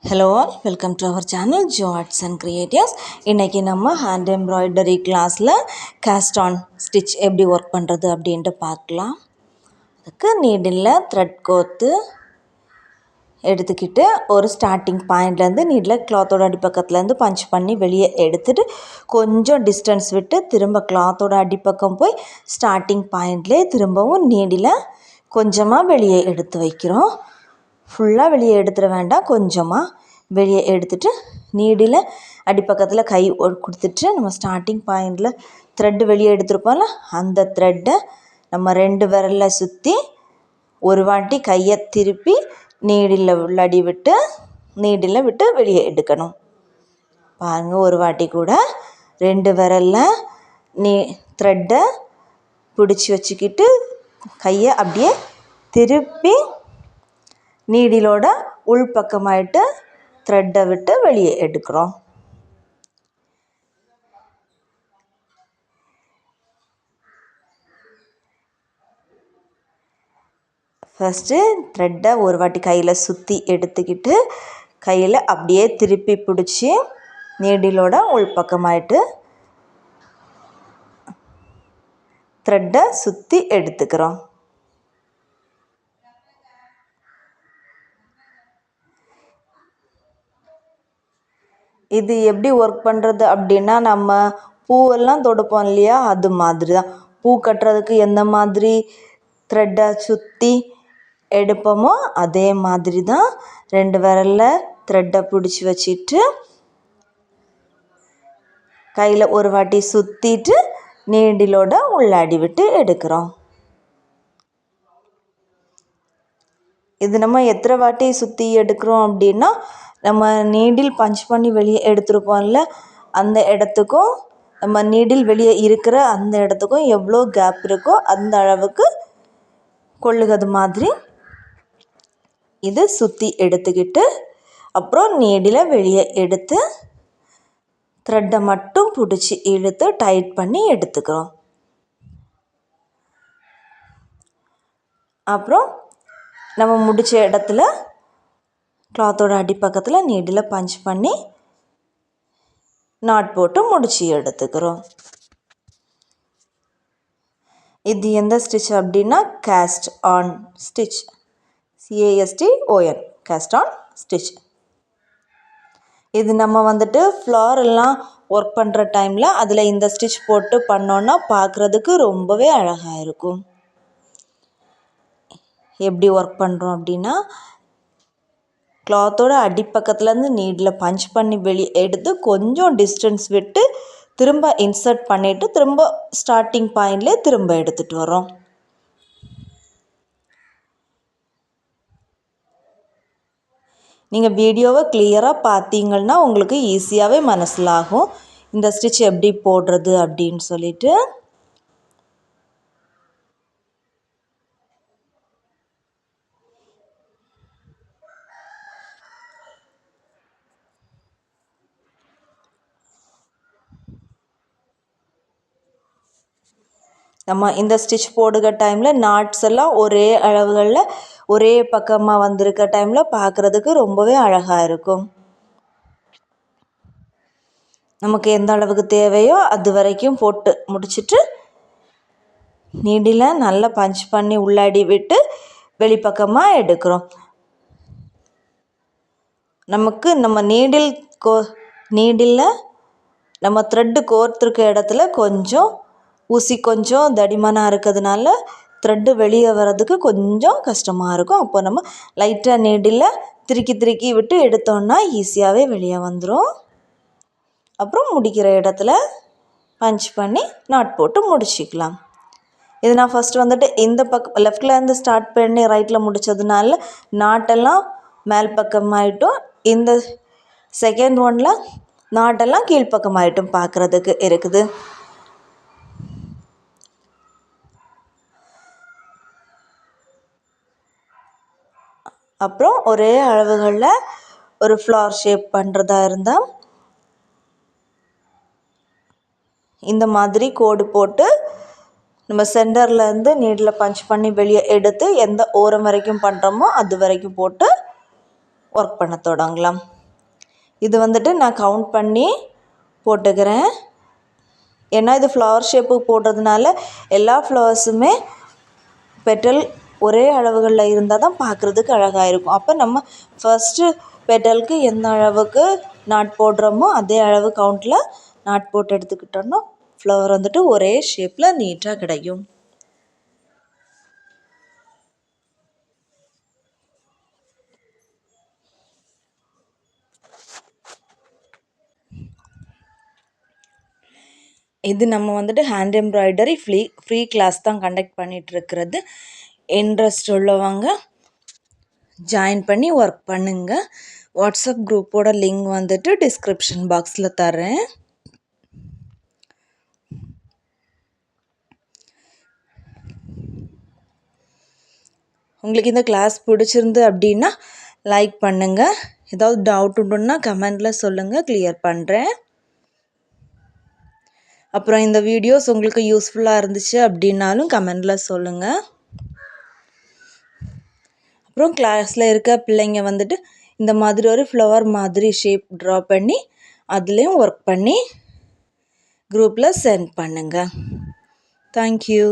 Hello all, welcome to our channel Jo Arts and Creatives. இன்னைக்கு நம்ம hand embroidery classல cast on stitch எப்படி work பண்ணுறது அப்படின்ட்டு பார்க்கலாம். அதுக்கு நீடில் த்ரெட் கோர்த்து எடுத்துக்கிட்டு ஒரு ஸ்டார்டிங் பாயிண்ட்லேருந்து நீடில் கிளாத்தோட அடிப்பக்கத்துலேருந்து பஞ்ச் பண்ணி வெளியே எடுத்துகிட்டு கொஞ்சம் டிஸ்டன்ஸ் விட்டு திரும்ப கிளாத்தோட அடிப்பக்கம் போய் ஸ்டார்டிங் பாயிண்ட்லேயே திரும்பவும் நீடில் கொஞ்சமாக வெளியே எடுத்து வைக்கிறோம். ஃபுல்லாக வெளியே எடுத்துட வேண்டாம், கொஞ்சமாக வெளியே எடுத்துகிட்டு நீடில் அடிப்பக்கத்தில் கை கொடுத்துட்டு நம்ம ஸ்டார்டிங் பாயிண்டில் த்ரெட்டு வெளியே எடுத்துருப்போம்ல, அந்த த்ரெட்டை நம்ம 2 விரலில் சுற்றி ஒரு வாட்டி கையை திருப்பி நீடில் உள்ளடி விட்டு நீடில் விட்டு வெளியே எடுக்கணும். பாருங்கள், ஒரு வாட்டி கூட 2 விரலில் த்ரெட்டை பிடிச்சி வச்சுக்கிட்டு கையை அப்படியே திருப்பி நீடிலோட உள்பக்கமாயிட்டு த்ரெட்டை விட்டு வெளியே எடுக்கிறோம். ஃபஸ்ட்டு த்ரெட்டை ஒரு வாட்டி கையில் சுற்றி எடுத்துக்கிட்டு கையில் அப்படியே திருப்பி பிடிச்சி நீடிலோட உள்பக்கமாயிட்டு த்ரெட்டை சுற்றி எடுத்துக்கிறோம். இது எப்படி ஒர்க் பண்ணுறது அப்படின்னா, நம்ம பூவெல்லாம் தொடுப்போம் இல்லையா, அது மாதிரி தான். பூ கட்டுறதுக்கு எந்த மாதிரி த்ரெட்டை சுற்றி எடுப்போமோ அதே மாதிரி தான் 2 விரலில் த்ரெட்டை பிடிச்சி வச்சிட்டு கையில் ஒரு வாட்டி சுற்றிட்டு நீடிலோட உள்ளாடி விட்டு எடுக்கிறோம். இது நம்ம எத்தனை வாட்டி சுற்றி எடுக்கிறோம் அப்படின்னா, நம்ம நீடில் பஞ்ச் பண்ணி வெளியே எடுத்துருப்போம்ல, அந்த இடத்துக்கும் நம்ம நீடில் வெளியே இருக்கிற அந்த இடத்துக்கும் எவ்வளோ கேப் இருக்கோ அந்த அளவுக்கு கொள்ளுகிறது மாதிரி இது சுற்றி எடுத்துக்கிட்டு அப்புறம் நீடில் வெளியே எடுத்து த்ரெட்டை மட்டும் பிடிச்சி இழுத்து டைட் பண்ணி எடுத்துக்கிறோம். அப்புறம் நம்ம முடித்த இடத்துல கிளாத்தோட அடிப்பக்கத்தில் நீடில் பஞ்ச் பண்ணி நாட் போட்டு முடிச்சு எடுத்துக்கிறோம். இது எந்த ஸ்டிச் அப்படின்னா cast on stitch, CASTON, cast on stitch. இது நம்ம வந்துட்டு ஃப்ளாரெல்லாம் ஒர்க் பண்ணுற டைமில் அதில் இந்த ஸ்டிச் போட்டு பண்ணோன்னா பார்க்குறதுக்கு ரொம்பவே அழகாக இருக்கும். எப்படி ஒர்க் பண்ணுறோம் அப்படின்னா, கிளாத்தோட அடிப்பக்கத்துலேருந்து நீடில் பஞ்ச் பண்ணி வெளியே எடுத்து கொஞ்சம் டிஸ்டன்ஸ் விட்டு திரும்ப இன்சர்ட் பண்ணிவிட்டு திரும்ப ஸ்டார்டிங் பாயிண்ட்லேயே திரும்ப எடுத்துகிட்டு வரோம். நீங்கள் வீடியோவை கிளியராக பார்த்தீங்கன்னா உங்களுக்கு ஈஸியாகவே மனசிலாகும் இந்த ஸ்டிச் எப்படி போடுறது அப்படின்னு சொல்லிட்டு. நம்ம இந்த ஸ்டிச் போடுகிற டைமில் நாட்ஸ் எல்லாம் ஒரே அளவுகளில் ஒரே பக்கமாக வந்திருக்க டைமில் பார்க்குறதுக்கு ரொம்பவே அழகாக இருக்கும். நமக்கு எந்த அளவுக்கு தேவையோ அது வரைக்கும் போட்டு முடிச்சுட்டு நீடில் நல்லா பஞ்ச் பண்ணி உள்ளாடி விட்டு வெளிப்பக்கமாக எடுக்கிறோம். நமக்கு நம்ம நீடில் நம்ம த்ரெட்டு கோர்த்துருக்க இடத்துல கொஞ்சம் ஊசி கொஞ்சம் தடிமனாக இருக்கிறதுனால த்ரெட்டு வெளியே வர்றதுக்கு கொஞ்சம் கஷ்டமாக இருக்கும். அப்போ நம்ம லைட்டாக நீடில் திருக்கி விட்டு எடுத்தோன்னா ஈஸியாகவே வெளியே வந்துடும். அப்புறம் முடிக்கிற இடத்துல பஞ்ச் பண்ணி நாட் போட்டு முடிச்சிக்கலாம். இது நான் ஃபஸ்ட்டு வந்துட்டு இந்த பக்கம் லெஃப்ட்லேருந்து ஸ்டார்ட் பண்ணி ரைட்டில் முடித்ததுனால நாட்டெல்லாம் மேல் பக்கமாயிட்டும், இந்த செகண்ட் ஒனில் நாட்டெல்லாம் கீழ்ப்பக்கமாயிட்டும் பார்க்குறதுக்கு இருக்குது. அப்புறம் ஒரே அளவுகளில் ஒரு ஃப்ளார் ஷேப் பண்ணுறதா இருந்தால் இந்த மாதிரி கோடு போட்டு நம்ம சென்டர்லேருந்து நீடில் பஞ்ச் பண்ணி வெளியே எடுத்து எந்த ஓரம் வரைக்கும் பண்ணுறோமோ அது வரைக்கும் போட்டு ஒர்க் பண்ண தொடங்கலாம். இது வந்துட்டு நான் கவுண்ட் பண்ணி போட்டுக்கிறேன். ஏன்னா இது ஃப்ளவர் ஷேப்பு போடுறதுனால எல்லா ஃப்ளவர்ஸுமே பெட்டல் ஒரே அளவுகளில் இருந்தால் தான் பார்க்குறதுக்கு அழகாக இருக்கும். அப்போ நம்ம ஃபஸ்ட்டு பெட்டலுக்கு எந்த அளவுக்கு நாட் போடுறோமோ அதே அளவு கவுண்டில் நாட் போட்டு எடுத்துக்கிட்டோன்னா ஃப்ளவர் வந்துட்டு ஒரே ஷேப்பில் நீட்டாக கிடைக்கும். இது நம்ம வந்துட்டு ஹேண்ட் எம்ப்ராய்டரி ஃப்ரீ கிளாஸ் தான் கண்டக்ட் பண்ணிகிட்ருக்கிறது. இன்ட்ரெஸ்ட் உள்ளவங்க ஜாயின் பண்ணி ஒர்க் பண்ணுங்க. வாட்ஸ்அப் குரூப்போட லிங்க் வந்துட்டு டிஸ்கிரிப்ஷன் பாக்ஸில் தரேன். உங்களுக்கு இந்த கிளாஸ் பிடிச்சிருந்து அப்படின்னா லைக் பண்ணுங்கள். ஏதாவது டவுட் உண்டுன்னா கமெண்டில் சொல்லுங்கள், கிளியர் பண்ணுறேன். அப்புறம் இந்த வீடியோஸ் உங்களுக்கு யூஸ்ஃபுல்லாக இருந்துச்சு அப்படின்னாலும் கமெண்டில் சொல்லுங்கள். அப்புறம் கிளாஸில் இருக்க பிள்ளைங்க வந்துட்டு இந்த மாதிரி ஒரு ஃப்ளவர் மாதிரி ஷேப் ட்ரா பண்ணி அதுலேயும் ஒர்க் பண்ணி குரூப்பில் சென்ட் பண்ணுங்கள். தேங்க்யூ.